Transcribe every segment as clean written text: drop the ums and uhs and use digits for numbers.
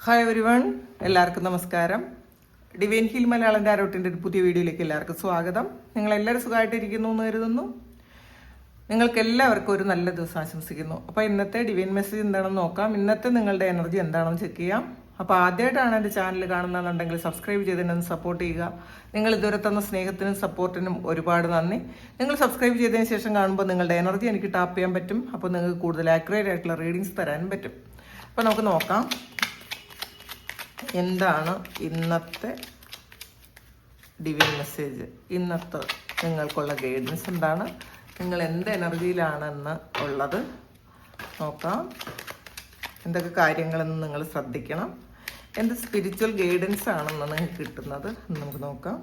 Hi everyone, എല്ലാവർക്കും നമസ്കാരം. Divine heal Malayalam ടാരോട്ടിൻ്റെ ഒരു പുതിയ വീഡിയോയിലേക്ക് എല്ലാവർക്കും സ്വാഗതം. നിങ്ങളെല്ലാവരും സുഖമായിട്ടിരിക്കുന്നു എന്ന് കരുതുന്നു. നിങ്ങൾക്ക് എല്ലാവർക്കും ഒരു നല്ല ദിവസം ആശംസിക്കുന്നു. അപ്പോൾ ഇന്നത്തെ ഡിവൈൻ മെസ്സേജ് എന്താണെന്ന് നോക്കാം. ഇന്നത്തെ നിങ്ങളുടെ എനർജി എന്താണെന്ന് ചെക്ക് ചെയ്യാം. അപ്പോൾ ആദ്യമായിട്ടാണ് എൻ്റെ ചാനൽ കാണുന്നതെന്നുണ്ടെങ്കിൽ സബ്സ്ക്രൈബ് ചെയ്തതിനൊന്ന് സപ്പോർട്ട് ചെയ്യുക. നിങ്ങൾ ഇതുവരെ തന്ന സ്നേഹത്തിനും സപ്പോർട്ടിനും ഒരുപാട് നന്ദി. നിങ്ങൾ സബ്സ്ക്രൈബ് ചെയ്തതിന് ശേഷം കാണുമ്പോൾ നിങ്ങളുടെ എനർജി എനിക്ക് ടാപ്പ് ചെയ്യാൻ പറ്റും. അപ്പോൾ നിങ്ങൾക്ക് കൂടുതൽ ആക്യുറേറ്റ് ആയിട്ടുള്ള റീഡിങ്സ് തരാനും പറ്റും. അപ്പോൾ നമുക്ക് നോക്കാം എന്താണ് ഇന്നത്തെ ഡിവൈൻ മെസ്സേജ്. ഇന്നത്തെ നിങ്ങൾക്കുള്ള ഗൈഡൻസ് എന്താണ്, നിങ്ങൾ എന്ത് എനർജിയിലാണെന്ന് ഉള്ളത് നോക്കാം. എന്തൊക്കെ കാര്യങ്ങളെന്ന് നിങ്ങൾ ശ്രദ്ധിക്കണം, എന്ത് സ്പിരിച്വൽ ഗൈഡൻസ് ആണെന്ന് നിങ്ങൾക്ക് കിട്ടുന്നത് എന്ന് നമുക്ക് നോക്കാം.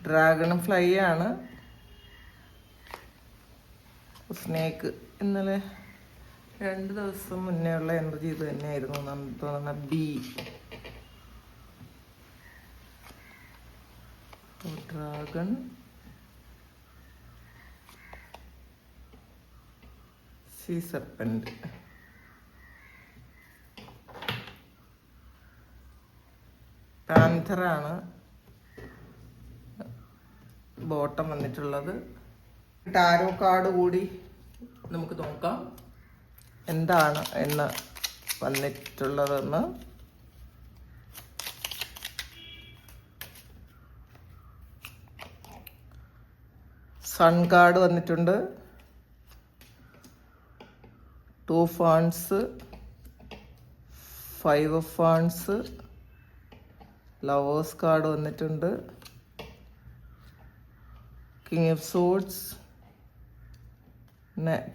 ഡ്രാഗൺ ഫ്ലൈ ആണ്, സ്നേക്ക്. ഇന്നലെ 2 ദിവസം മുന്നേ ഉള്ള എനർജി ഇത് തന്നെയായിരുന്നു നമുക്ക് തോന്നുന്ന. ബി, ഡ്രാഗൺ, സീ സർപ്പന്റ്, പാന്തറാണ് ബോട്ടം വന്നിട്ടുള്ളത്. ടാരോ കാർഡ് കൂടി നമുക്ക് നോക്കാം എന്താണ് എന്ന് വന്നിട്ടുള്ളതെന്ന്. സൺ കാർഡ് വന്നിട്ടുണ്ട്, 2 ഫാൻസ്, 5 ഓഫ് ഫാൻസ്, ലവേഴ്സ് കാർഡ് വന്നിട്ടുണ്ട്, കിങ് ഓഫ് സോർഡ്സ്,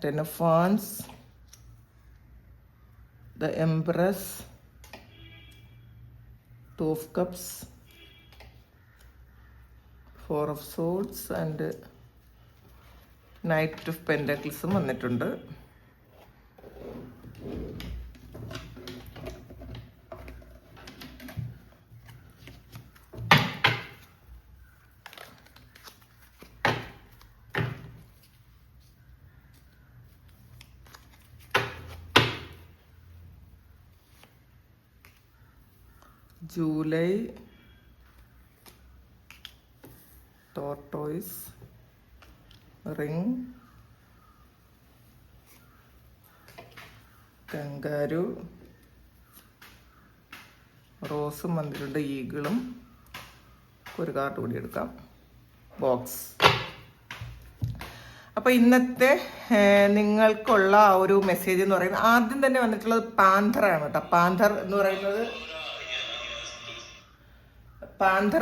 10 ഓഫ് ഫാൻസ്, the Empress, 2 of Cups, 4 of Swords and Knight of Pentacles വന്നിട്ടുണ്ട്. ജൂലൈ, ടോർട്ടോയ്സ്, റിംഗ്, കങ്കാരു, റോസും വന്നിട്ടുണ്ട്, ഈഗിളും. ഒരു കാർഡ് കൂടി എടുക്കാം, ബോക്സ്. അപ്പോൾ ഇന്നത്തെ നിങ്ങൾക്കുള്ള ആ ഒരു മെസ്സേജ് എന്ന് പറയുന്നത് ആദ്യം തന്നെ വന്നിട്ടുള്ളത് പാന്തറാണ് കേട്ടോ. പാന്തർ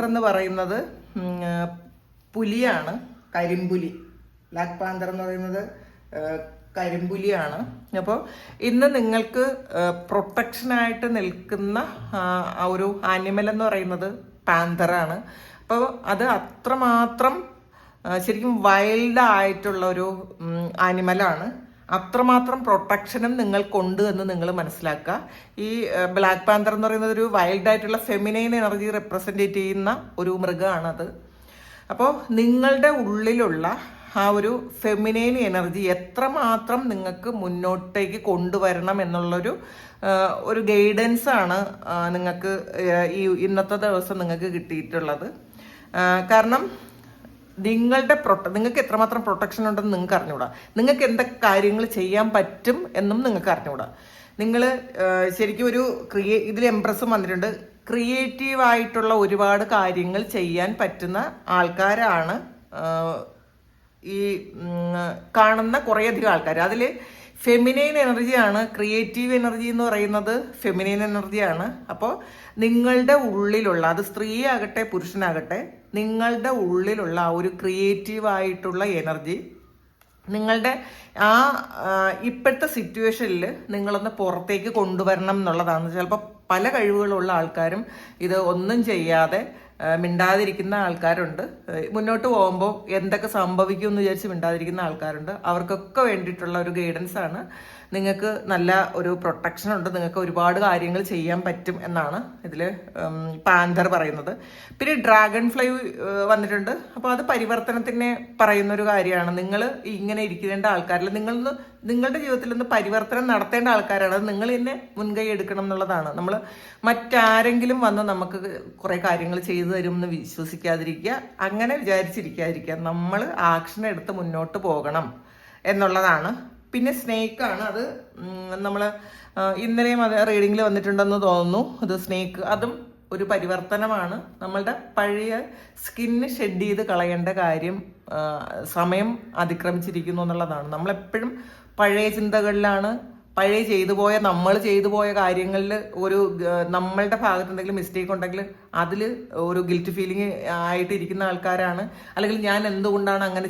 എന്ന് പറയുന്നത് പുലിയാണ്, കരിമ്പുലി. ബ്ലാക്ക് പാന്തർ എന്ന് പറയുന്നത് കരിമ്പുലിയാണ്. അപ്പോൾ ഇന്ന് നിങ്ങൾക്ക് പ്രൊട്ടക്ഷനായിട്ട് നിൽക്കുന്ന ആ ഒരു ആനിമൽ എന്ന് പറയുന്നത് പാന്തറാണ്. അപ്പോൾ അത് അത്രമാത്രം ശരിക്കും വൈൽഡ് ആയിട്ടുള്ള ഒരു ആനിമലാണ്. അത്രമാത്രം പ്രൊട്ടക്ഷനും നിങ്ങൾക്കുണ്ട് എന്ന് നിങ്ങൾ മനസ്സിലാക്കുക. ഈ ബ്ലാക്ക് പാന്തർ എന്ന് പറയുന്നത് ഒരു വൈൽഡ് ആയിട്ടുള്ള ഫെമിനൈൻ എനർജി റെപ്രസെൻറ്റേറ്റ് ചെയ്യുന്ന ഒരു മൃഗമാണത്. അപ്പോൾ നിങ്ങളുടെ ഉള്ളിലുള്ള ആ ഒരു ഫെമിനൈൻ എനർജി എത്രമാത്രം നിങ്ങൾക്ക് മുന്നോട്ടേക്ക് കൊണ്ടുവരണം എന്നുള്ളൊരു ഒരു ഗൈഡൻസ് ആണ് നിങ്ങൾക്ക് ഈ ഇന്നത്തെ ദിവസം നിങ്ങൾക്ക് കിട്ടിയിട്ടുള്ളത്. കാരണം നിങ്ങൾക്ക് എത്രമാത്രം പ്രൊട്ടക്ഷൻ ഉണ്ടെന്ന് നിങ്ങൾക്ക് അറിഞ്ഞുകൂടാ. നിങ്ങൾക്ക് എന്തൊക്കെ കാര്യങ്ങൾ ചെയ്യാൻ പറ്റും എന്നും നിങ്ങൾക്ക് അറിഞ്ഞുകൂടാ. നിങ്ങൾ ശരിക്കും ഒരു ഇതിൽ എംപ്രസും വന്നിട്ടുണ്ട്. ക്രിയേറ്റീവായിട്ടുള്ള ഒരുപാട് കാര്യങ്ങൾ ചെയ്യാൻ പറ്റുന്ന ആൾക്കാരാണ് ഈ കാണുന്ന കുറേയധികം ആൾക്കാർ. അതിൽ ഫെമിനൈൻ എനർജിയാണ്, ക്രിയേറ്റീവ് എനർജി എന്ന് പറയുന്നത് ഫെമിനൈൻ എനർജിയാണ്. അപ്പോൾ നിങ്ങളുടെ ഉള്ളിലുള്ള, അത് സ്ത്രീ ആകട്ടെ പുരുഷനാകട്ടെ, നിങ്ങളുടെ ഉള്ളിലുള്ള ആ ഒരു ക്രിയേറ്റീവായിട്ടുള്ള എനർജി നിങ്ങളുടെ ആ ഇപ്പോഴത്തെ സിറ്റുവേഷനിൽ നിങ്ങളൊന്ന് പുറത്തേക്ക് കൊണ്ടുവരണം എന്നുള്ളതാണ്. ചിലപ്പോൾ പല കഴിവുകളുള്ള ആൾക്കാരും ഇത് ഒന്നും ചെയ്യാതെ മിണ്ടാതിരിക്കുന്ന ആൾക്കാരുണ്ട്, മുന്നോട്ട് പോകുമ്പോൾ എന്തൊക്കെ സംഭവിക്കും എന്ന് വിചാരിച്ച് മിണ്ടാതിരിക്കുന്ന ആൾക്കാരുണ്ട്. അവർക്കൊക്കെ വേണ്ടിയിട്ടുള്ള ഒരു ഗൈഡൻസ് ആണ്. നിങ്ങൾക്ക് നല്ല ഒരു പ്രൊട്ടക്ഷൻ ഉണ്ട്, നിങ്ങൾക്ക് ഒരുപാട് കാര്യങ്ങൾ ചെയ്യാൻ പറ്റും എന്നാണ് ഇതിൽ പാന്തർ പറയുന്നത്. പിന്നെ ഡ്രാഗൺ ഫ്ലൈ വന്നിട്ടുണ്ട്. അപ്പോൾ അത് പരിവർത്തനത്തിനെ പറയുന്ന ഒരു കാര്യമാണ്. നിങ്ങൾ ഇങ്ങനെ ഇരിക്കേണ്ട ആൾക്കാരിൽ നിങ്ങളുടെ ജീവിതത്തിൽ നിന്ന് പരിവർത്തനം നടത്തേണ്ട ആൾക്കാരാണ്. അത് നിങ്ങൾ തന്നെ മുൻകൈ എടുക്കണം എന്നുള്ളതാണ്. നമ്മൾ മറ്റാരെങ്കിലും വന്ന് നമുക്ക് കുറേ കാര്യങ്ങൾ ചെയ്തു തരും എന്ന് വിശ്വസിക്കാതിരിക്കുക, അങ്ങനെ വിചാരിച്ചിരിക്കാതിരിക്കുക. നമ്മൾ ആക്ഷൻ എടുത്ത് മുന്നോട്ട് പോകണം എന്നുള്ളതാണ്. പിന്നെ സ്നേക്കാണ്. അത് നമ്മൾ ഇന്നലെയും അത് റീഡിങ്ങിൽ വന്നിട്ടുണ്ടെന്ന് തോന്നുന്നു. അത് സ്നേക്ക്, അതും ഒരു പരിവർത്തനമാണ്. നമ്മളുടെ പഴയ സ്കിന്ന് ഷെഡ് ചെയ്ത് കളയേണ്ട കാര്യം സമയം അതിക്രമിച്ചിരിക്കുന്നു എന്നുള്ളതാണ്. നമ്മളെപ്പോഴും പഴയ ചിന്തകളിലാണ്. നമ്മൾ ചെയ്തു പോയ കാര്യങ്ങളിൽ ഒരു നമ്മളുടെ ഭാഗത്ത് എന്തെങ്കിലും മിസ്റ്റേക്ക് ഉണ്ടെങ്കിൽ അതിൽ ഒരു ഗിൽറ്റ് ഫീലിംഗ് ആയിട്ട് ഇരിക്കുന്ന ആൾക്കാരാണ്. അല്ലെങ്കിൽ ഞാൻ എന്തുകൊണ്ടാണ് അങ്ങനെ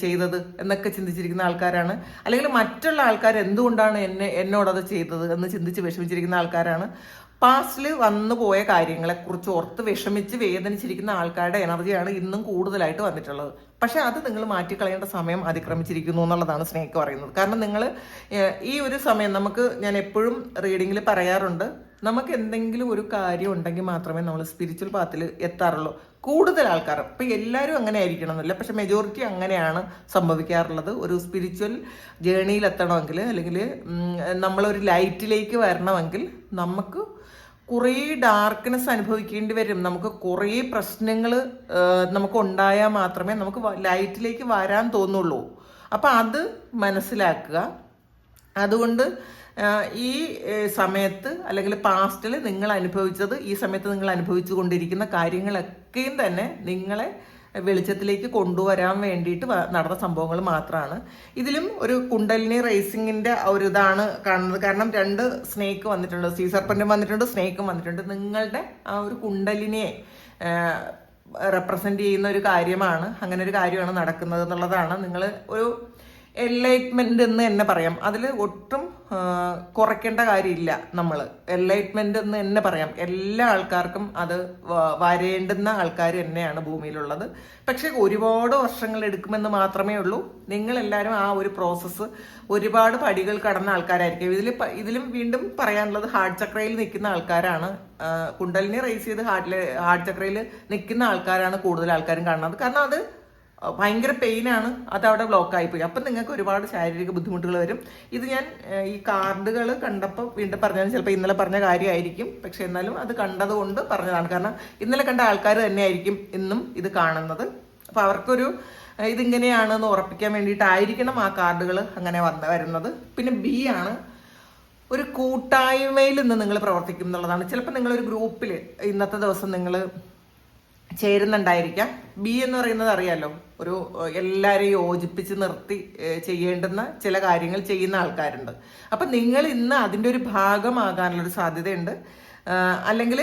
ചെയ്തത് എന്നൊക്കെ ചിന്തിച്ചിരിക്കുന്ന ആൾക്കാരാണ്. അല്ലെങ്കിൽ മറ്റുള്ള ആൾക്കാർ എന്തുകൊണ്ടാണ് എന്നോടത് ചെയ്തത് എന്ന് ചിന്തിച്ച് വിഷമിച്ചിരിക്കുന്ന ആൾക്കാരാണ്. പാസ്റ്റിൽ വന്നു പോയ കാര്യങ്ങളെക്കുറിച്ച് ഓർത്ത് വിഷമിച്ച് വേദനിച്ചിരിക്കുന്ന ആൾക്കാരുടെ എനർജിയാണ് ഇന്നും കൂടുതലായിട്ട് വന്നിട്ടുള്ളത്. പക്ഷെ അത് നിങ്ങൾ മാറ്റിക്കളയേണ്ട സമയം അതിക്രമിച്ചിരിക്കുന്നു എന്നുള്ളതാണ് സ്നേക്ക് പറയുന്നത്. കാരണം നിങ്ങൾ ഈ ഒരു സമയം ഞാൻ എപ്പോഴും റീഡിങ്ങിൽ പറയാറുണ്ട്, നമുക്ക് എന്തെങ്കിലും ഒരു കാര്യം ഉണ്ടെങ്കിൽ മാത്രമേ നമ്മൾ സ്പിരിച്വൽ പാത്തിൽ എത്താറുള്ളൂ. കൂടുതൽ ആൾക്കാർ, ഇപ്പം എല്ലാവരും അങ്ങനെ ആയിരിക്കണം എന്നില്ല, പക്ഷെ മെജോറിറ്റി അങ്ങനെയാണ് സംഭവിക്കാറുള്ളത്. ഒരു സ്പിരിച്വൽ ജേണിയിൽ എത്തണമെങ്കിൽ, അല്ലെങ്കിൽ നമ്മളൊരു ലൈറ്റിലേക്ക് വരണമെങ്കിൽ നമുക്ക് കുറേ ഡാർക്ക്നെസ് അനുഭവിക്കേണ്ടി വരും. നമുക്ക് കുറേ പ്രശ്നങ്ങൾ നമുക്ക് ഉണ്ടായാൽ മാത്രമേ നമുക്ക് ലൈറ്റിലേക്ക് വരാൻ തോന്നുള്ളൂ. അപ്പം അത് മനസ്സിലാക്കുക. അതുകൊണ്ട് ഈ സമയത്ത് അല്ലെങ്കിൽ പാസ്റ്റിൽ നിങ്ങൾ അനുഭവിച്ചത്, ഈ സമയത്ത് നിങ്ങൾ അനുഭവിച്ചു കൊണ്ടിരിക്കുന്ന കാര്യങ്ങളൊക്കെയും തന്നെ നിങ്ങളെ വെളിച്ചത്തിലേക്ക് കൊണ്ടുവരാൻ വേണ്ടിയിട്ട് നടന്ന സംഭവങ്ങൾ മാത്രമാണ്. ഇതിലും ഒരു കുണ്ടലിനി റേസിങ്ങിൻ്റെ ഒരു ഇതാണ് കാണുന്നത്. കാരണം 2 സ്നേക്ക് വന്നിട്ടുണ്ട്, സീ സർപ്പൻറ്റും വന്നിട്ടുണ്ട്, സ്നേക്കും വന്നിട്ടുണ്ട്. നിങ്ങളുടെ ആ ഒരു കുണ്ടലിനിയെ റെപ്രസെൻ്റ് ചെയ്യുന്ന ഒരു കാര്യമാണ്. അങ്ങനെ ഒരു കാര്യമാണ് നടക്കുന്നത് എന്നുള്ളതാണ്. നിങ്ങൾ ഒരു എൻലൈറ്റ്മെന്റ് എന്ന് തന്നെ പറയാം. അതിൽ ഒട്ടും കുറയ്ക്കേണ്ട കാര്യമില്ല. നമ്മൾ എൻലൈറ്റ്മെന്റ് എന്ന് തന്നെ പറയാം. എല്ലാ ആൾക്കാർക്കും അത് വരേണ്ടുന്ന ആൾക്കാർ തന്നെയാണ് ഭൂമിയിലുള്ളത്. പക്ഷെ ഒരുപാട് വർഷങ്ങൾ എടുക്കുമെന്ന് മാത്രമേ ഉള്ളൂ. നിങ്ങളെല്ലാവരും ആ ഒരു പ്രോസസ്സ് ഒരുപാട് പടികൾ കടന്ന ആൾക്കാരായിരിക്കും. ഇതിലും വീണ്ടും പറയാനുള്ളത് ഹാർട്ട് ചക്രയിൽ നിൽക്കുന്ന ആൾക്കാരാണ്. കുണ്ടലിനെ റേസ് ചെയ്ത് ഹാർട്ട് ചക്രയിൽ നിൽക്കുന്ന ആൾക്കാരാണ് കൂടുതൽ ആൾക്കാരും കാണുന്നത്. കാരണം അത് ഭയങ്കര പെയിനാണ്, അത് അവിടെ ബ്ലോക്ക് ആയിപ്പോയി. അപ്പം നിങ്ങൾക്ക് ഒരുപാട് ശാരീരിക ബുദ്ധിമുട്ടുകൾ വരും. ഇത് ഞാൻ ഈ കാർഡുകൾ കണ്ടപ്പോൾ വീണ്ടും പറഞ്ഞാൽ ചിലപ്പോൾ ഇന്നലെ പറഞ്ഞ കാര്യമായിരിക്കും, പക്ഷെ എന്നാലും അത് കണ്ടതുകൊണ്ട് പറഞ്ഞതാണ്. കാരണം ഇന്നലെ കണ്ട ആൾക്കാർ തന്നെയായിരിക്കും ഇന്നും ഇത് കാണുന്നത്. അപ്പം അവർക്കൊരു ഇതിങ്ങനെയാണെന്ന് ഉറപ്പിക്കാൻ വേണ്ടിയിട്ടായിരിക്കണം ആ കാർഡുകൾ അങ്ങനെ വരുന്നത്. പിന്നെ ബി ആണ്, ഒരു കൂട്ടായ്മയിൽ നിന്ന് നിങ്ങൾ പ്രവർത്തിക്കും എന്നുള്ളതാണ്. ചിലപ്പോൾ നിങ്ങളൊരു ഗ്രൂപ്പിൽ ഇന്നത്തെ ദിവസം നിങ്ങൾ ചേരുന്നുണ്ടായിരിക്കാം. ബി എന്ന് പറയുന്നത് അറിയാലോ, ഒരു എല്ലാവരെയും യോജിപ്പിച്ച് നിർത്തി ചെയ്യേണ്ടുന്ന ചില കാര്യങ്ങൾ ചെയ്യുന്ന ആൾക്കാരുണ്ട്. അപ്പം നിങ്ങൾ ഇന്ന് അതിൻ്റെ ഒരു ഭാഗമാകാനുള്ളൊരു സാധ്യതയുണ്ട്. അല്ലെങ്കിൽ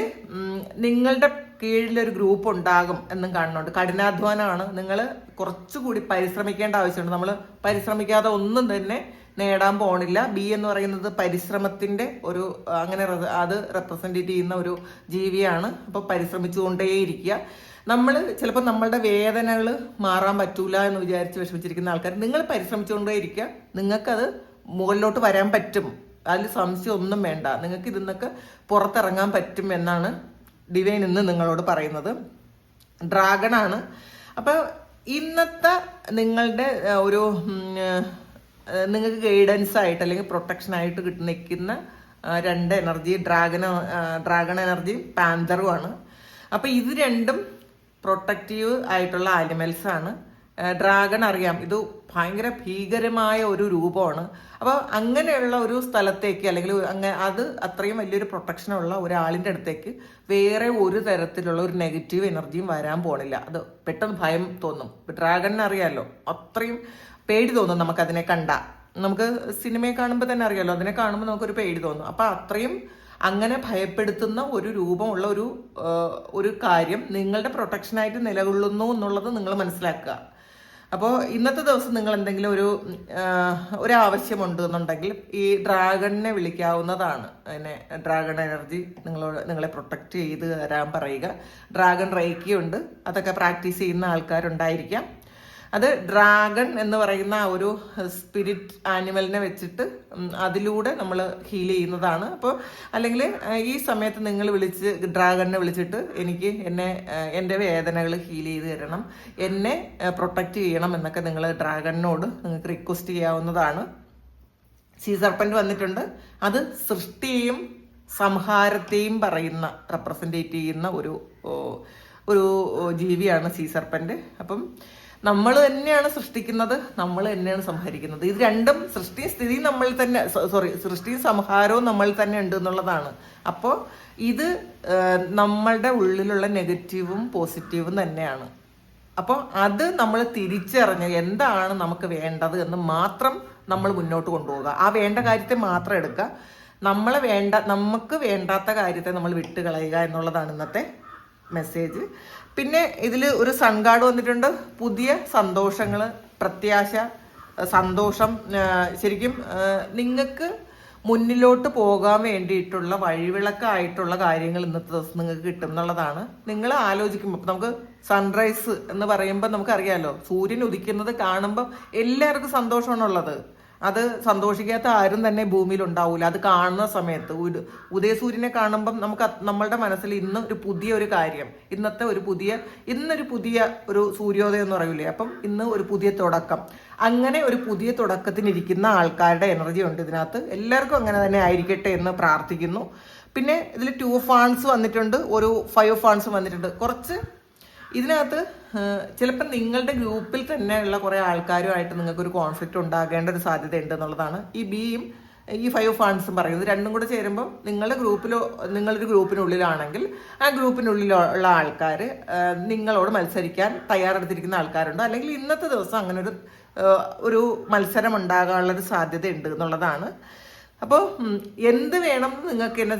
നിങ്ങളുടെ കീഴിലൊരു ഗ്രൂപ്പ് ഉണ്ടാകും എന്നും കാണുന്നുണ്ട്. കഠിനാധ്വാനമാണ്, നിങ്ങൾ കുറച്ചുകൂടി പരിശ്രമിക്കേണ്ട ആവശ്യമുണ്ട്. നമ്മൾ പരിശ്രമിക്കാതെ ഒന്നും തന്നെ നേടാൻ പോണില്ല. ബി എന്ന് പറയുന്നത് പരിശ്രമത്തിന്റെ ഒരു അങ്ങനെ അത് റെപ്രസെന്റ് ചെയ്യുന്ന ഒരു ജീവിയാണ്. അപ്പോൾ പരിശ്രമിച്ചുകൊണ്ടേയിരിക്കുക. നമ്മൾ ചിലപ്പോൾ നമ്മളുടെ വേദനകൾ മാറാൻ പറ്റൂല എന്ന് വിചാരിച്ച് വിഷമിച്ചിരിക്കുന്ന ആൾക്കാർ, നിങ്ങൾ പരിശ്രമിച്ചുകൊണ്ടേയിരിക്കുക. നിങ്ങൾക്കത് മുകളിലോട്ട് വരാൻ പറ്റും, അതിൽ സംശയം ഒന്നും വേണ്ട. നിങ്ങൾക്ക് ഇതിന്നൊക്കെ പുറത്തിറങ്ങാൻ പറ്റും എന്നാണ് ഡിവൈൻ ഇന്ന് നിങ്ങളോട് പറയുന്നത്. ഡ്രാഗണാണ്. അപ്പോൾ ഇന്നത്തെ നിങ്ങളുടെ ഒരു നിങ്ങൾക്ക് ഗൈഡൻസ് ആയിട്ട് അല്ലെങ്കിൽ പ്രൊട്ടക്ഷൻ ആയിട്ട് നിൽക്കുന്ന 2 എനർജി ഡ്രാഗൺ എനർജിയും പാന്തറുമാണ്. അപ്പോൾ ഇത് രണ്ടും പ്രൊട്ടക്റ്റീവ് ആയിട്ടുള്ള ആനിമൽസ് ആണ്. ഡ്രാഗൺ അറിയാം, ഇത് ഭയങ്കര ഭീകരമായ ഒരു രൂപമാണ്. അപ്പോൾ അങ്ങനെയുള്ള ഒരു സ്ഥലത്തേക്ക് അല്ലെങ്കിൽ അത് അത്രയും വലിയൊരു പ്രൊട്ടക്ഷനുള്ള ഒരാളിൻ്റെ അടുത്തേക്ക് വേറെ ഒരു തരത്തിലുള്ള ഒരു നെഗറ്റീവ് എനർജിയും വരാൻ പോണില്ല. അത് പെട്ടെന്ന് ഭയം തോന്നും. ഡ്രാഗണിനെ അറിയാമല്ലോ, അത്രയും പേടി തോന്നും നമുക്കതിനെ കണ്ട. നമുക്ക് സിനിമയെ കാണുമ്പോൾ തന്നെ അറിയാമല്ലോ, അതിനെ കാണുമ്പോൾ നമുക്കൊരു പേടി തോന്നും. അപ്പം അത്രയും അങ്ങനെ ഭയപ്പെടുത്തുന്ന ഒരു രൂപമുള്ള ഒരു കാര്യം നിങ്ങളുടെ പ്രൊട്ടക്ഷനായിട്ട് നിലകൊള്ളുന്നു എന്നുള്ളത് നിങ്ങൾ മനസ്സിലാക്കുക. അപ്പോൾ ഇന്നത്തെ ദിവസം നിങ്ങൾ എന്തെങ്കിലും ഒരു ആവശ്യമുണ്ട് എന്നുണ്ടെങ്കിൽ ഈ ഡ്രാഗണിനെ വിളിക്കാവുന്നതാണ്. അതിനെ ഡ്രാഗൺ എനർജി നിങ്ങളെ പ്രൊട്ടക്റ്റ് ചെയ്ത് തരാൻ പറയുക. ഡ്രാഗൺ റേക്കി ഉണ്ട്, അതൊക്കെ പ്രാക്ടീസ് ചെയ്യുന്ന ആൾക്കാരുണ്ടായിരിക്കാം. അത് ഡ്രാഗൺ എന്ന് പറയുന്ന ഒരു സ്പിരിറ്റ് ആനിമലിനെ വെച്ചിട്ട് അതിലൂടെ നമ്മൾ ഹീൽ ചെയ്യുന്നതാണ്. അപ്പോൾ അല്ലെങ്കിൽ ഈ സമയത്ത് നിങ്ങൾ ഡ്രാഗണിനെ വിളിച്ചിട്ട് എനിക്ക് എൻ്റെ വേദനകൾ ഹീൽ ചെയ്ത് തരണം, എന്നെ പ്രൊട്ടക്റ്റ് ചെയ്യണം എന്നൊക്കെ നിങ്ങൾ ഡ്രാഗണിനോട് നിങ്ങൾക്ക് റിക്വസ്റ്റ് ചെയ്യാവുന്നതാണ്. സീ സർപ്പൻ്റ് വന്നിട്ടുണ്ട്. അത് സൃഷ്ടിയെയും സംഹാരത്തെയും റെപ്രസെൻറ്റേറ്റ് ചെയ്യുന്ന ഒരു ജീവിയാണ് സീ സർപ്പൻ്റ്. അപ്പം നമ്മൾ തന്നെയാണ് സൃഷ്ടിക്കുന്നത്, നമ്മൾ തന്നെയാണ് സംഹരിക്കുന്നത്. ഇത് രണ്ടും സൃഷ്ടിയും സംഹാരവും നമ്മളിൽ തന്നെ ഉണ്ട് എന്നുള്ളതാണ്. അപ്പോൾ ഇത് നമ്മളുടെ ഉള്ളിലുള്ള നെഗറ്റീവും പോസിറ്റീവും തന്നെയാണ്. അപ്പോൾ അത് നമ്മൾ തിരിച്ചറിഞ്ഞ് എന്താണ് നമുക്ക് വേണ്ടത് എന്ന് മാത്രം നമ്മൾ മുന്നോട്ട് കൊണ്ടുപോകുക. ആ വേണ്ട കാര്യത്തെ മാത്രം എടുക്കുക. നമുക്ക് വേണ്ടാത്ത കാര്യത്തെ നമ്മൾ വിട്ടുകളയുക എന്നുള്ളതാണ് ഇന്നത്തെ മെസ്സേജ്. പിന്നെ ഇതിൽ ഒരു സൺ കാർഡ് വന്നിട്ടുണ്ട്. പുതിയ സന്തോഷങ്ങൾ, പ്രത്യാശ, സന്തോഷം. ശരിക്കും നിങ്ങൾക്ക് മുന്നിലോട്ട് പോകാൻ വേണ്ടിയിട്ടുള്ള വഴിവിളക്കായിട്ടുള്ള കാര്യങ്ങൾ ഇന്നത്തെ ദിവസം നിങ്ങൾക്ക് കിട്ടും എന്നുള്ളതാണ്. നിങ്ങൾ ആലോചിക്കുമ്പോൾ നമുക്ക് സൺറൈസ് എന്ന് പറയുമ്പോൾ നമുക്കറിയാമല്ലോ, സൂര്യൻ ഉദിക്കുന്നത് കാണുമ്പോൾ എല്ലാവർക്കും സന്തോഷമാണുള്ളത്. അത് സന്തോഷിക്കാത്ത ആരും തന്നെ ഭൂമിയിൽ ഉണ്ടാവില്ല. അത് കാണുന്ന സമയത്ത് ഉദയസൂര്യനെ കാണുമ്പം നമ്മളുടെ മനസ്സിൽ ഇന്നൊരു പുതിയ കാര്യം, ഇന്നൊരു പുതിയ ഒരു സൂര്യോദയം എന്ന് പറയൂലേ, അപ്പം ഇന്ന് ഒരു പുതിയ തുടക്കം. അങ്ങനെ ഒരു പുതിയ തുടക്കത്തിനിരിക്കുന്ന ആൾക്കാരുടെ എനർജി ഉണ്ട് ഇതിനകത്ത്. എല്ലാവർക്കും അങ്ങനെ തന്നെ ആയിരിക്കട്ടെ എന്ന് പ്രാർത്ഥിക്കുന്നു. പിന്നെ ഇതിൽ 2 ഫാൻസ് വന്നിട്ടുണ്ട്, ഒരു 5 ഫാൻസ് വന്നിട്ടുണ്ട്. കുറച്ച് ഇതിനകത്ത് ചിലപ്പോൾ നിങ്ങളുടെ ഗ്രൂപ്പിൽ തന്നെയുള്ള കുറേ ആൾക്കാരുമായിട്ട് നിങ്ങൾക്കൊരു കോൺഫ്ലിക്റ്റ് ഉണ്ടാകേണ്ട ഒരു സാധ്യത ഉണ്ട് എന്നുള്ളതാണ്. ഈ ബിയും ഈ 5 ഫാൻസും പറയുന്നത് രണ്ടും കൂടെ ചേരുമ്പോൾ നിങ്ങളൊരു ഗ്രൂപ്പിനുള്ളിലാണെങ്കിൽ ആ ഗ്രൂപ്പിനുള്ളിലുള്ള ആൾക്കാർ നിങ്ങളോട് മത്സരിക്കാൻ തയ്യാറെടുത്തിരിക്കുന്ന ആൾക്കാരുണ്ട്. അല്ലെങ്കിൽ ഇന്നത്തെ ദിവസം അങ്ങനെ ഒരു മത്സരം ഉണ്ടാകാനുള്ളൊരു സാധ്യത ഉണ്ട് എന്നുള്ളതാണ്. അപ്പോൾ എന്ത് വേണം നിങ്ങൾക്ക് തന്നെ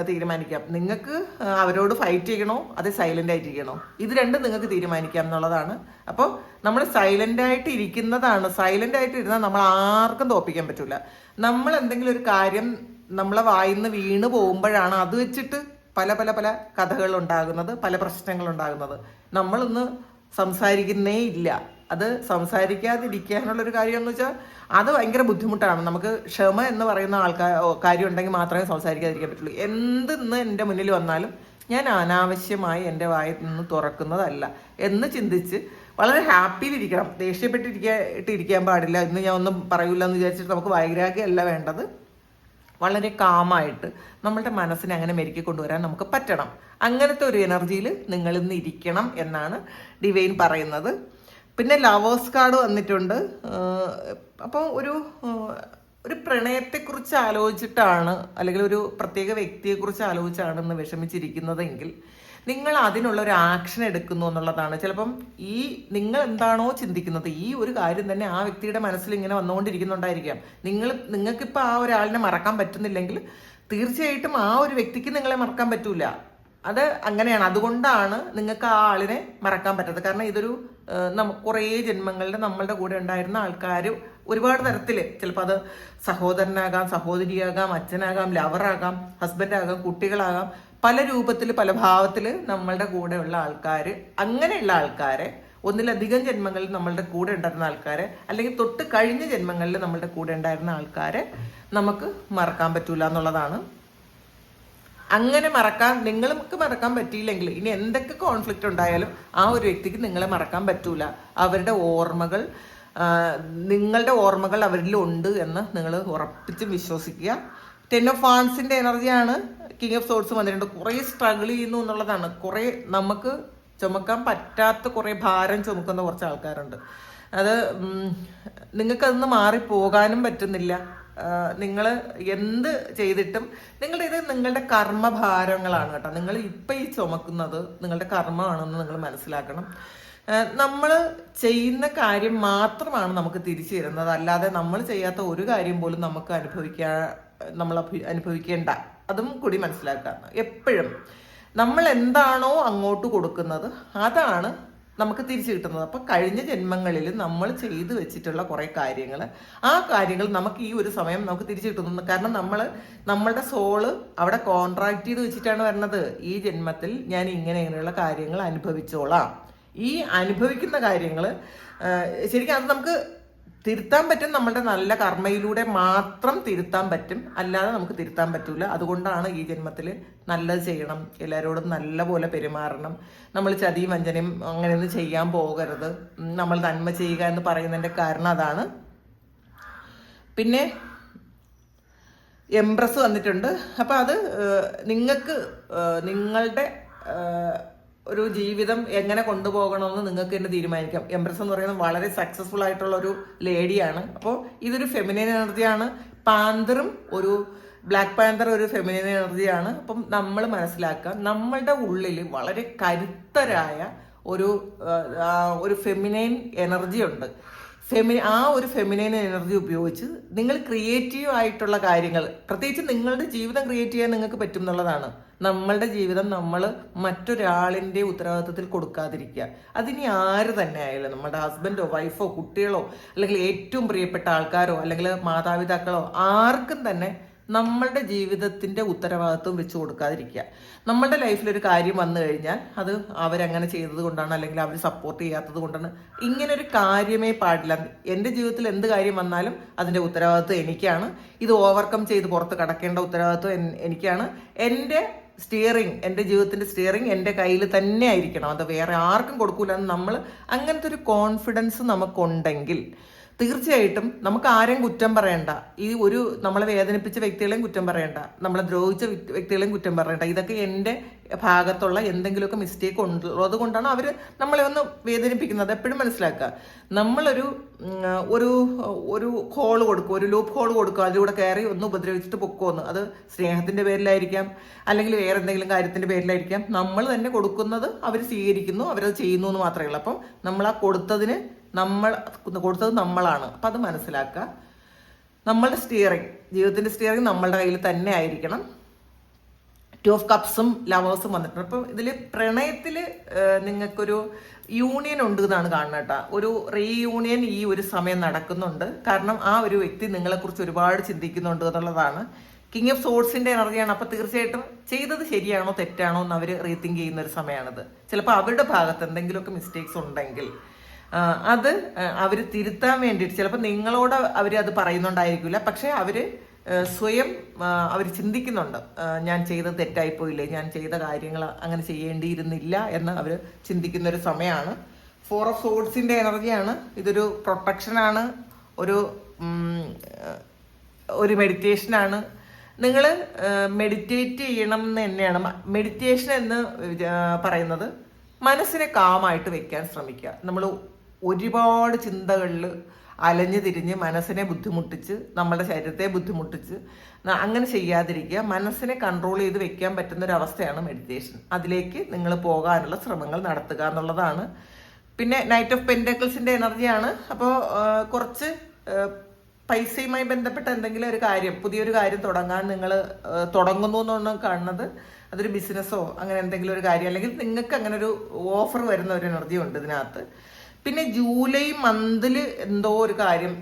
തീരുമാനിക്കാം. നിങ്ങൾക്ക് അവരോട് ഫൈറ്റ് ചെയ്യണോ അതേ സൈലൻ്റ് ആയിട്ടിരിക്കണോ, ഇത് രണ്ടും നിങ്ങൾക്ക് തീരുമാനിക്കാം എന്നുള്ളതാണ്. അപ്പോൾ നമ്മൾ സൈലൻ്റ് ആയിട്ട് ഇരുന്നാൽ നമ്മൾ ആർക്കും തോൽപ്പിക്കാൻ പറ്റില്ല. നമ്മൾ എന്തെങ്കിലും ഒരു കാര്യം നമ്മളെ വായിന്ന് വീണ് പോകുമ്പോഴാണ് അത് വെച്ചിട്ട് പല പല പല കഥകൾ ഉണ്ടാകുന്നത്, പല പ്രശ്നങ്ങൾ ഉണ്ടാകുന്നത്. നമ്മളൊന്ന് സംസാരിക്കുന്നേ ഇല്ല. അത് സംസാരിക്കാതിരിക്കാനുള്ളൊരു കാര്യം എന്ന് വെച്ചാൽ അത് ഭയങ്കര ബുദ്ധിമുട്ടാണ്. നമുക്ക് ക്ഷമ എന്ന് പറയുന്ന കാര്യം ഉണ്ടെങ്കിൽ മാത്രമേ സംസാരിക്കാതിരിക്കാൻ പറ്റുള്ളൂ. എന്തെന്ന് എൻ്റെ മുന്നിൽ വന്നാലും ഞാൻ അനാവശ്യമായി എൻ്റെ വായിൽ നിന്ന് തുറക്കുന്നതല്ല എന്ന് ചിന്തിച്ച് വളരെ ഹാപ്പിയിലിരിക്കണം. ദേഷ്യപ്പെട്ടിരിക്കാൻ പാടില്ല. ഇന്ന് ഞാൻ ഒന്നും പറയൂല എന്ന് വിചാരിച്ചിട്ട് നമുക്ക് വൈരാഗ്യമല്ല വേണ്ടത്. വളരെ കാമായിട്ട് നമ്മളുടെ മനസ്സിനെ അങ്ങനെ മെരുക്കി കൊണ്ടുവരാൻ നമുക്ക് പറ്റണം. അങ്ങനത്തെ ഒരു എനർജിയിൽ നിങ്ങൾ ഇന്ന് ഇരിക്കണം എന്നാണ് ഡിവൈൻ പറയുന്നത്. പിന്നെ ലവേഴ്സ് കാർഡ് വന്നിട്ടുണ്ട്. അപ്പോൾ ഒരു പ്രണയത്തെക്കുറിച്ച് ആലോചിച്ചിട്ടാണ്, അല്ലെങ്കിൽ ഒരു പ്രത്യേക വ്യക്തിയെക്കുറിച്ച് ആലോചിച്ചാണ് ഇന്ന് വിഷമിച്ചിരിക്കുന്നതെങ്കിൽ നിങ്ങൾ അതിനുള്ള ഒരു ആക്ഷൻ എടുക്കുന്നു എന്നുള്ളതാണ്. ചിലപ്പം നിങ്ങൾ എന്താണോ ചിന്തിക്കുന്നത് ഈ ഒരു കാര്യം തന്നെ ആ വ്യക്തിയുടെ മനസ്സിൽ ഇങ്ങനെ വന്നുകൊണ്ടിരിക്കുന്നുണ്ടായിരിക്കാം. നിങ്ങൾക്കിപ്പോൾ ആ ഒരാളിനെ മറക്കാൻ പറ്റുന്നില്ലെങ്കിൽ തീർച്ചയായിട്ടും ആ ഒരു വ്യക്തിക്ക് നിങ്ങളെ മറക്കാൻ പറ്റൂല. അത് അങ്ങനെയാണ്. അതുകൊണ്ടാണ് നിങ്ങൾക്ക് ആ ആളിനെ മറക്കാൻ പറ്റാത്തത്. കാരണം ഇതൊരു കുറേ ജന്മങ്ങളിൽ നമ്മളുടെ കൂടെ ഉണ്ടായിരുന്ന ആൾക്കാർ ഒരുപാട് തരത്തിൽ, ചിലപ്പോൾ അത് സഹോദരനാകാം, സഹോദരിയാകാം, അച്ഛനാകാം, ലവറാകാം, ഹസ്ബൻഡാകാം, കുട്ടികളാകാം, പല രൂപത്തിൽ പല ഭാവത്തിൽ നമ്മളുടെ കൂടെയുള്ള ആൾക്കാർ, അങ്ങനെയുള്ള ആൾക്കാരെ ഒന്നിലധികം ജന്മങ്ങളിൽ നമ്മളുടെ കൂടെ ഉണ്ടായിരുന്ന ആൾക്കാരെ, അല്ലെങ്കിൽ തൊട്ട് കഴിഞ്ഞ ജന്മങ്ങളിൽ നമ്മളുടെ കൂടെ ഉണ്ടായിരുന്ന ആൾക്കാരെ നമുക്ക് മറക്കാൻ പറ്റൂല എന്നുള്ളതാണ്. അങ്ങനെ നിങ്ങൾക്ക് മറക്കാൻ പറ്റിയില്ലെങ്കിൽ ഇനി എന്തൊക്കെ കോൺഫ്ലിക്റ്റ് ഉണ്ടായാലും ആ ഒരു വ്യക്തിക്ക് നിങ്ങളെ മറക്കാൻ പറ്റൂല. നിങ്ങളുടെ ഓർമ്മകൾ അവരിലുണ്ട് എന്ന് നിങ്ങൾ ഉറപ്പിച്ച് വിശ്വസിക്കുക. 10 ഓഫ് വാൻസിന്റെ എനർജിയാണ്. കിങ് ഓഫ് സോർഡ്സ് വന്നിട്ടുണ്ട്. കുറേ സ്ട്രഗിൾ ചെയ്യുന്നു എന്നുള്ളതാണ്. കുറേ നമുക്ക് ചുമക്കാൻ പറ്റാത്ത കുറേ ഭാരം ചുമക്കുന്ന കുറച്ച് ആൾക്കാരുണ്ട്. അത് നിങ്ങൾക്കതൊന്ന് മാറിപ്പോകാനും പറ്റുന്നില്ല. നിങ്ങൾ എന്ത് ചെയ്തിട്ടും നിങ്ങളുടെ കർമ്മഭാരങ്ങളാണ് കേട്ടോ. നിങ്ങൾ ഇപ്പം ഈ ചുമക്കുന്നത് നിങ്ങളുടെ കർമ്മമാണെന്ന് നിങ്ങൾ മനസ്സിലാക്കണം. നമ്മൾ ചെയ്യുന്ന കാര്യം മാത്രമാണ് നമുക്ക് തിരിച്ചു തരുന്നത്. അല്ലാതെ നമ്മൾ ചെയ്യാത്ത ഒരു കാര്യം പോലും നമുക്ക് അനുഭവിക്കേണ്ട. അതും കൂടി മനസ്സിലാക്കുക. എപ്പോഴും നമ്മൾ എന്താണോ അങ്ങോട്ട് കൊടുക്കുന്നത് അതാണ് നമുക്ക് തിരിച്ചു കിട്ടുന്നത്. അപ്പം കഴിഞ്ഞ ജന്മങ്ങളിൽ നമ്മൾ ചെയ്തു വെച്ചിട്ടുള്ള കുറേ കാര്യങ്ങൾ, ആ കാര്യങ്ങൾ നമുക്ക് ഈ ഒരു സമയം നമുക്ക് തിരിച്ചു കിട്ടുന്നു. കാരണം നമ്മളുടെ സോള് അവിടെ കോൺട്രാക്ട് ചെയ്ത് വെച്ചിട്ടാണ് വരുന്നത്. ഈ ജന്മത്തിൽ ഞാൻ ഇങ്ങനെയുള്ള കാര്യങ്ങൾ അനുഭവിച്ചോളാം. ഈ അനുഭവിക്കുന്ന കാര്യങ്ങൾ ശരിക്കും അത് നമുക്ക് തിരുത്താൻ പറ്റും. നമ്മളുടെ നല്ല കർമ്മയിലൂടെ മാത്രം തിരുത്താൻ പറ്റും, അല്ലാതെ നമുക്ക് തിരുത്താൻ പറ്റൂല. അതുകൊണ്ടാണ് ഈ ജന്മത്തിൽ നല്ലത് ചെയ്യണം, എല്ലാവരോടും നല്ല പോലെ പെരുമാറണം, നമ്മൾ ചതിയും വഞ്ചനയും അങ്ങനെയൊന്നും ചെയ്യാൻ പോകരുത്, നമ്മൾ നന്മ ചെയ്യുക എന്ന് പറയുന്നതിൻ്റെ കാരണം അതാണ്. പിന്നെ എംപ്രസ് വന്നിട്ടുണ്ട്. അപ്പം അത് നിങ്ങൾക്ക് നിങ്ങളുടെ ഒരു ജീവിതം എങ്ങനെ കൊണ്ടുപോകണമെന്ന് നിങ്ങൾക്ക് തന്നെ തീരുമാനിക്കാം. എംപ്രസ് എന്ന് പറയുന്നത് വളരെ സക്സസ്ഫുൾ ആയിട്ടുള്ള ഒരു ലേഡിയാണ്. അപ്പോൾ ഇതൊരു ഫെമിനിൻ എനർജിയാണ്. പാന്തറും ഒരു ബ്ലാക്ക് പാന്തർ ഒരു ഫെമിനിൻ എനർജിയാണ്. അപ്പം നമ്മൾ മനസ്സിലാക്കുക, നമ്മളുടെ ഉള്ളിൽ വളരെ കരുത്തരായ ഒരു ഫെമിനൈൻ എനർജി ഉണ്ട്. ആ ഒരു ഫെമിനൈൻ എനർജി ഉപയോഗിച്ച് നിങ്ങൾ ക്രിയേറ്റീവ് ആയിട്ടുള്ള കാര്യങ്ങൾ, പ്രത്യേകിച്ച് നിങ്ങളുടെ ജീവിതം ക്രിയേറ്റ് ചെയ്യാൻ നിങ്ങൾക്ക് പറ്റും എന്നുള്ളതാണ്. നമ്മളുടെ ജീവിതം നമ്മൾ മറ്റൊരാളിൻ്റെ ഉത്തരവാദിത്വത്തിൽ കൊടുക്കാതിരിക്കുക. അതിനി ആര് തന്നെ ആയാലും, നമ്മുടെ ഹസ്ബൻഡോ വൈഫോ കുട്ടികളോ അല്ലെങ്കിൽ ഏറ്റവും പ്രിയപ്പെട്ട ആൾക്കാരോ അല്ലെങ്കിൽ മാതാപിതാക്കളോ ആർക്കും തന്നെ നമ്മളുടെ ജീവിതത്തിൻ്റെ ഉത്തരവാദിത്വം വെച്ച് കൊടുക്കാതിരിക്കുക. നമ്മളുടെ ലൈഫിലൊരു കാര്യം വന്നു കഴിഞ്ഞാൽ അത് അവരങ്ങനെ ചെയ്തത് കൊണ്ടാണ് അല്ലെങ്കിൽ അവർ സപ്പോർട്ട് ചെയ്യാത്തത് കൊണ്ടാണ്, ഇങ്ങനൊരു കാര്യമേ പാടില്ല. എൻ്റെ ജീവിതത്തിൽ എന്ത് കാര്യം വന്നാലും അതിൻ്റെ ഉത്തരവാദിത്വം എനിക്കാണ്. ഇത് ഓവർകം ചെയ്ത് പുറത്ത് കടക്കേണ്ട ഉത്തരവാദിത്വം എനിക്കാണ്. എൻ്റെ ജീവിതത്തിൻ്റെ സ്റ്റിയറിംഗ് എൻ്റെ കയ്യിൽ തന്നെ ആയിരിക്കണം, അത് വേറെ ആർക്കും കൊടുക്കൂല എന്ന് നമ്മൾ അങ്ങനത്തെ ഒരു കോൺഫിഡൻസ് നമുക്കുണ്ടെങ്കിൽ തീർച്ചയായിട്ടും നമുക്ക് ആരെയും കുറ്റം പറയണ്ട. നമ്മളെ വേദനിപ്പിച്ച വ്യക്തികളെയും കുറ്റം പറയണ്ട, നമ്മളെ ദ്രോഹിച്ച വ്യക്തികളെയും കുറ്റം പറയണ്ട. ഇതൊക്കെ എൻ്റെ ഭാഗത്തുള്ള എന്തെങ്കിലുമൊക്കെ മിസ്റ്റേക്ക് ഉള്ളത് കൊണ്ടാണ് അവർ നമ്മളെ ഒന്ന് വേദനിപ്പിക്കുന്നത്. എപ്പോഴും മനസ്സിലാക്കുക, നമ്മളൊരു ഒരു ഹോൾ കൊടുക്കും, ഒരു ലൂപ്പ് ഹോൾ കൊടുക്കും, അതിലൂടെ കയറി ഒന്ന് ഉപദ്രവിച്ചിട്ട് പൊക്കുമെന്ന്. അത് സ്നേഹത്തിൻ്റെ പേരിലായിരിക്കാം, അല്ലെങ്കിൽ വേറെ എന്തെങ്കിലും കാര്യത്തിൻ്റെ പേരിലായിരിക്കാം. നമ്മൾ തന്നെ കൊടുക്കുന്നത് അവർ സ്വീകരിക്കുന്നു, അവരത് ചെയ്യുന്നു എന്ന് മാത്രമേ ഉള്ളൂ. അപ്പം നമ്മൾ ആ കൊടുത്തത് നമ്മളാണ്. അപ്പം അത് മനസ്സിലാക്കുക. നമ്മളുടെ ജീവിതത്തിൻ്റെ സ്റ്റിയറിംഗ് നമ്മളുടെ കയ്യിൽ തന്നെ ആയിരിക്കണം. 2 of കപ്സും ലവേഴ്സും വന്നിട്ടുണ്ട്. അപ്പം ഇതിൽ പ്രണയത്തിൽ നിങ്ങൾക്കൊരു യൂണിയൻ ഉണ്ട് എന്നാണ് കാണുന്നത് കേട്ടോ. ഒരു റീയൂണിയൻ ഈ ഒരു സമയം നടക്കുന്നുണ്ട്. കാരണം ആ ഒരു വ്യക്തി നിങ്ങളെക്കുറിച്ച് ഒരുപാട് ചിന്തിക്കുന്നുണ്ട് എന്നുള്ളതാണ്. കിങ് ഓഫ് സോഴ്സിന്റെ എനർജിയാണ്. അപ്പോൾ തീർച്ചയായിട്ടും ചെയ്തത് ശരിയാണോ തെറ്റാണോ എന്ന് അവർ റീതിങ്ക് ചെയ്യുന്ന ഒരു സമയമാണിത്. ചിലപ്പോൾ അവരുടെ ഭാഗത്ത് എന്തെങ്കിലുമൊക്കെ മിസ്റ്റേക്സ് ഉണ്ടെങ്കിൽ അത് അവർ തിരുത്താൻ വേണ്ടിയിട്ട് ചിലപ്പോൾ നിങ്ങളോട് അവർ അത് പറയുന്നുണ്ടായിരിക്കില്ല, പക്ഷെ അവർ സ്വയം അവർ ചിന്തിക്കുന്നുണ്ട്, ഞാൻ ചെയ്തത് തെറ്റായിപ്പോയില്ലേ, ഞാൻ ചെയ്ത കാര്യങ്ങൾ അങ്ങനെ ചെയ്യേണ്ടിയിരുന്നില്ല എന്ന് അവർ ചിന്തിക്കുന്ന ഒരു സമയമാണ്. 4 of സോഴ്സിന്റെ എനർജിയാണ്. ഇതൊരു പ്രൊട്ടക്ഷനാണ്, ഒരു മെഡിറ്റേഷനാണ്. നിങ്ങൾ മെഡിറ്റേറ്റ് ചെയ്യണം എന്ന് തന്നെയാണ്. മെഡിറ്റേഷൻ എന്ന് പറയുന്നത് മനസ്സിനെ കാമായിട്ട് വെക്കാൻ ശ്രമിക്കുക. നമ്മൾ ഒരുപാട് ചിന്തകളിൽ അലഞ്ഞു തിരിഞ്ഞ് മനസ്സിനെ ബുദ്ധിമുട്ടിച്ച് നമ്മുടെ ശരീരത്തെ ബുദ്ധിമുട്ടിച്ച് അങ്ങനെ ചെയ്യാതിരിക്കുക. മനസ്സിനെ കൺട്രോൾ ചെയ്ത് വെക്കാൻ പറ്റുന്ന ഒരു അവസ്ഥയാണ് മെഡിറ്റേഷൻ. അതിലേക്ക് നിങ്ങൾ പോകാനുള്ള ശ്രമങ്ങൾ നടത്തുക എന്നുള്ളതാണ്. പിന്നെ നൈറ്റ് ഓഫ് പെന്റക്കിൾസിന്റെ എനർജിയാണ്. അപ്പോൾ കുറച്ച് പൈസയുമായി ബന്ധപ്പെട്ട എന്തെങ്കിലും ഒരു കാര്യം, പുതിയൊരു കാര്യം തുടങ്ങാൻ നിങ്ങൾ തുടങ്ങുന്നു എന്നാണ് കാണുന്നത്. അതൊരു ബിസിനസ്സോ അങ്ങനെ എന്തെങ്കിലും ഒരു കാര്യം, അല്ലെങ്കിൽ നിങ്ങൾക്ക് അങ്ങനെ ഒരു ഓഫർ വരുന്ന ഒരു എനർജി ഉണ്ട് ഇതിനകത്ത്. പിന്നെ ജൂലൈ മന്തിൽ എന്തോ ഒരു കാര്യം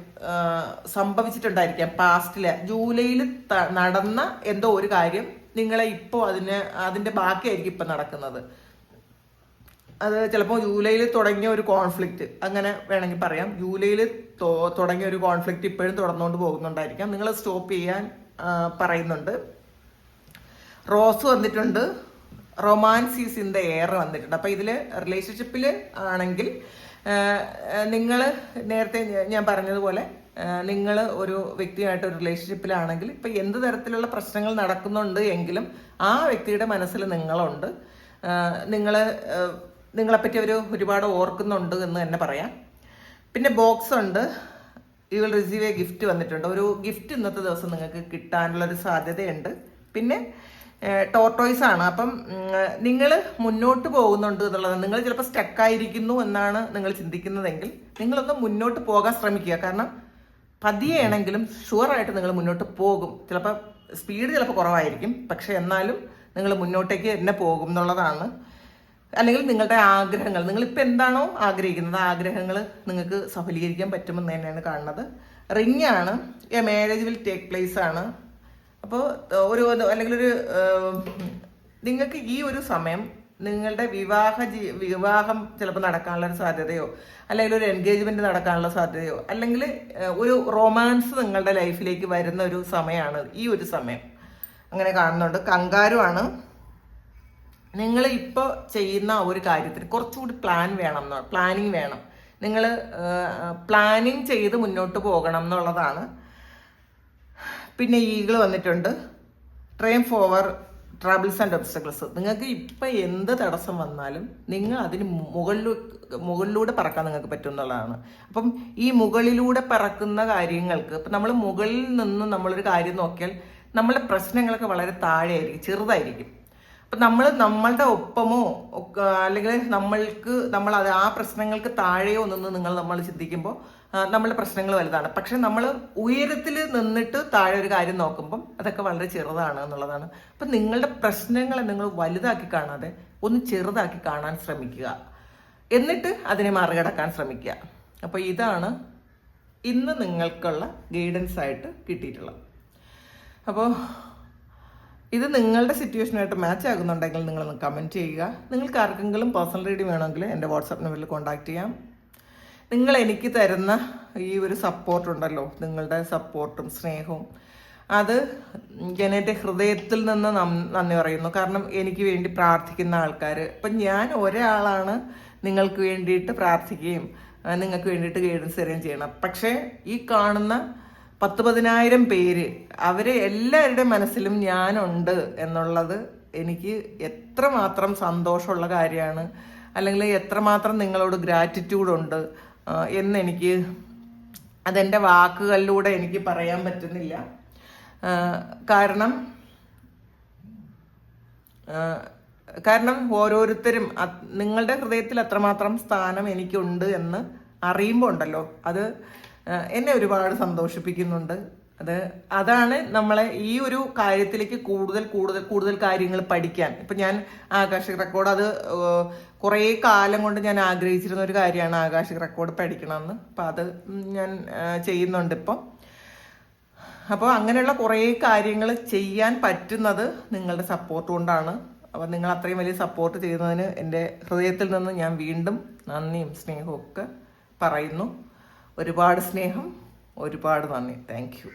സംഭവിച്ചിട്ടുണ്ടായിരിക്കാം പാസ്റ്റില്. ജൂലൈയിൽ നടന്ന എന്തോ ഒരു കാര്യം നിങ്ങളെ ഇപ്പോൾ അതിന്റെ ബാക്കിയായിരിക്കും ഇപ്പം നടക്കുന്നത്. അത് ചിലപ്പോൾ ജൂലൈയിൽ തുടങ്ങിയ ഒരു കോൺഫ്ലിക്റ്റ്, അങ്ങനെ വേണമെങ്കിൽ പറയാം. ജൂലൈയിൽ തുടങ്ങിയ ഒരു കോൺഫ്ലിക്റ്റ് ഇപ്പോഴും തുടർന്നുകൊണ്ട് പോകുന്നുണ്ടായിരിക്കാം. നിങ്ങൾ സ്റ്റോപ്പ് ചെയ്യാൻ പറയുന്നുണ്ട്. റോസ് വന്നിട്ടുണ്ട്. Romance is in the air വന്നിട്ടുണ്ട്. അപ്പം ഇതിൽ റിലേഷൻഷിപ്പിൽ ആണെങ്കിൽ നിങ്ങൾ നേരത്തെ ഞാൻ പറഞ്ഞതുപോലെ നിങ്ങൾ ഒരു വ്യക്തിയായിട്ട് ഒരു റിലേഷൻഷിപ്പിലാണെങ്കിൽ ഇപ്പം എന്ത് തരത്തിലുള്ള പ്രശ്നങ്ങൾ നടക്കുന്നുണ്ട് എങ്കിലും ആ വ്യക്തിയുടെ മനസ്സിൽ നിങ്ങളുണ്ട്. നിങ്ങളെപ്പറ്റി അവർ ഒരുപാട് ഓർക്കുന്നുണ്ട് എന്ന് തന്നെ പറയാം. പിന്നെ ബോക്സ് ഉണ്ട്. You will receive A gift വന്നിട്ടുണ്ട്. ഒരു ഗിഫ്റ്റ് ഇന്നത്തെ ദിവസം നിങ്ങൾക്ക് കിട്ടാനുള്ളൊരു സാധ്യതയുണ്ട്. പിന്നെ ടോർട്ടോയ്സ് ആണ്. അപ്പം നിങ്ങൾ മുന്നോട്ട് പോകുന്നുണ്ട് എന്നുള്ളത്, നിങ്ങൾ ചിലപ്പോൾ സ്റ്റക്കായിരിക്കുന്നു എന്നാണ് നിങ്ങൾ ചിന്തിക്കുന്നതെങ്കിൽ നിങ്ങളൊന്ന് മുന്നോട്ട് പോകാൻ ശ്രമിക്കുക. കാരണം പതിയെയാണെങ്കിലും ഷുവറായിട്ട് നിങ്ങൾ മുന്നോട്ട് പോകും. ചിലപ്പോൾ സ്പീഡ് ചിലപ്പോൾ കുറവായിരിക്കും, പക്ഷെ എന്നാലും നിങ്ങൾ മുന്നോട്ടേക്ക് തന്നെ പോകും എന്നുള്ളതാണ്. അല്ലെങ്കിൽ നിങ്ങളുടെ ആഗ്രഹങ്ങൾ, നിങ്ങളിപ്പോൾ എന്താണോ ആഗ്രഹിക്കുന്നത് ആഗ്രഹങ്ങൾ നിങ്ങൾക്ക് സഫലീകരിക്കാൻ പറ്റുമെന്ന് തന്നെയാണ് കാണുന്നത്. റിംഗ് ആണ്, A marriage will take place ആണ്. അപ്പോൾ അല്ലെങ്കിൽ നിങ്ങൾക്ക് ഈ ഒരു സമയം നിങ്ങളുടെ വിവാഹം ചിലപ്പോൾ നടക്കാനുള്ള ഒരു സാധ്യതയോ, അല്ലെങ്കിൽ ഒരു എൻഗേജ്മെന്റ് നടക്കാനുള്ള സാധ്യതയോ, അല്ലെങ്കിൽ ഒരു റൊമാൻസ് നിങ്ങളുടെ ലൈഫിലേക്ക് വരുന്ന ഒരു സമയമാണ് ഈ ഒരു സമയം. അങ്ങനെ കാണുന്നുണ്ട്. കങ്കാരുവാണ്. നിങ്ങൾ ഇപ്പോൾ ചെയ്യുന്ന ഒരു കാര്യത്തിന് കുറച്ചുകൂടി പ്ലാനിങ് വേണം. നിങ്ങൾ പ്ലാനിങ് ചെയ്ത് മുന്നോട്ട് പോകണം എന്നുള്ളതാണ്. പിന്നെ ഈഗിൾ വന്നിട്ടുണ്ട്. Triumph over troubles and obstacles. നിങ്ങൾക്ക് ഇപ്പം എന്ത് തടസ്സം വന്നാലും നിങ്ങൾ അതിന് മുകളിലൂടെ പറക്കാൻ നിങ്ങൾക്ക് പറ്റും എന്നുള്ളതാണ്. അപ്പം ഈ മുകളിലൂടെ പറക്കുന്ന കാര്യങ്ങൾക്ക്, ഇപ്പം നമ്മൾ മുകളിൽ നിന്ന് നമ്മളൊരു കാര്യം നോക്കിയാൽ നമ്മളുടെ പ്രശ്നങ്ങളൊക്കെ വളരെ താഴെയായിരിക്കും, ചെറുതായിരിക്കും. അപ്പം നമ്മളുടെ ഒപ്പമോ അല്ലെങ്കിൽ നമ്മൾ അത് ആ പ്രശ്നങ്ങൾക്ക് താഴെയോ നിന്ന് നമ്മൾ ചിന്തിക്കുമ്പോൾ നമ്മളുടെ പ്രശ്നങ്ങൾ വലുതാണ്. പക്ഷെ നമ്മൾ ഉയരത്തിൽ നിന്നിട്ട് താഴെ ഒരു കാര്യം നോക്കുമ്പം അതൊക്കെ വളരെ ചെറുതാണ് എന്നുള്ളതാണ്. അപ്പം നിങ്ങളുടെ പ്രശ്നങ്ങളെ നിങ്ങൾ വലുതാക്കി കാണാതെ ഒന്ന് ചെറുതാക്കി കാണാൻ ശ്രമിക്കുക, എന്നിട്ട് അതിനെ മറികടക്കാൻ ശ്രമിക്കുക. അപ്പോൾ ഇതാണ് ഇന്ന് നിങ്ങൾക്കുള്ള ഗൈഡൻസ് ആയിട്ട് കിട്ടിയിട്ടുള്ളത്. അപ്പോൾ ഇത് നിങ്ങളുടെ സിറ്റുവേഷനായിട്ട് മാച്ച് ആകുന്നുണ്ടെങ്കിൽ നിങ്ങളൊന്ന് കമൻറ്റ് ചെയ്യുക. നിങ്ങൾക്ക് ആർക്കെങ്കിലും പേഴ്സണൽ റീഡിംഗ് വേണമെങ്കിൽ എൻ്റെ വാട്സാപ്പ് നമ്പറിൽ കോൺടാക്റ്റ് ചെയ്യാം. നിങ്ങൾ എനിക്ക് തരുന്ന ഈ ഒരു സപ്പോർട്ടുണ്ടല്ലോ, നിങ്ങളുടെ സപ്പോർട്ടും സ്നേഹവും, അത് ഞാൻ എൻ്റെ ഹൃദയത്തിൽ നിന്ന് നന്ദി പറയുന്നു. കാരണം എനിക്ക് വേണ്ടി പ്രാർത്ഥിക്കുന്ന ആൾക്കാർ, ഇപ്പം ഞാൻ ഒരാളാണ് നിങ്ങൾക്ക് വേണ്ടിയിട്ട് പ്രാർത്ഥിക്കുകയും നിങ്ങൾക്ക് വേണ്ടിയിട്ട് ഗൈഡൻസ് തരുകയും ചെയ്യണം. പക്ഷേ ഈ കാണുന്ന 10,000 പേര്, അവരെ എല്ലാവരുടെയും മനസ്സിലും ഞാനുണ്ട് എന്നുള്ളത് എനിക്ക് എത്രമാത്രം സന്തോഷമുള്ള കാര്യമാണ്, അല്ലെങ്കിൽ എത്രമാത്രം നിങ്ങളോട് ഗ്രാറ്റിറ്റ്യൂഡ് ഉണ്ട് എന്നെനിക്ക് അതെൻ്റെ വാക്കുകളിലൂടെ എനിക്ക് പറയാൻ പറ്റുന്നില്ല. കാരണം ഓരോരുത്തരും നിങ്ങളുടെ ഹൃദയത്തിൽ അത്രമാത്രം സ്ഥാനം എനിക്കുണ്ട് എന്ന് അറിയുമ്പോൾ ഉണ്ടല്ലോ, അത് എന്നെ ഒരുപാട് സന്തോഷിപ്പിക്കുന്നുണ്ട്. അതാണ് നമ്മളെ ഈ ഒരു കാര്യത്തിലേക്ക് കൂടുതൽ കാര്യങ്ങൾ പഠിക്കാൻ. ഇപ്പം ഞാൻ ആകാശിക് റെക്കോർഡ്, അത് കുറേ കാലം കൊണ്ട് ഞാൻ ആഗ്രഹിച്ചിരുന്ന ഒരു കാര്യമാണ് ആകാശിക് റെക്കോർഡ് പഠിക്കണമെന്ന്. അപ്പം അത് ഞാൻ ചെയ്യുന്നുണ്ട് ഇപ്പം. അപ്പോൾ അങ്ങനെയുള്ള കുറേ കാര്യങ്ങൾ ചെയ്യാൻ പറ്റുന്നത് നിങ്ങളുടെ സപ്പോർട്ട് കൊണ്ടാണ്. അപ്പം നിങ്ങൾ അത്രയും വലിയ സപ്പോർട്ട് ചെയ്യുന്നതിന് എൻ്റെ ഹൃദയത്തിൽ നിന്ന് ഞാൻ വീണ്ടും നന്ദിയും സ്നേഹവും ഒക്കെ പറയുന്നു. ഒരുപാട് സ്നേഹം, ഒരുപാട് നന്ദി. Thank you.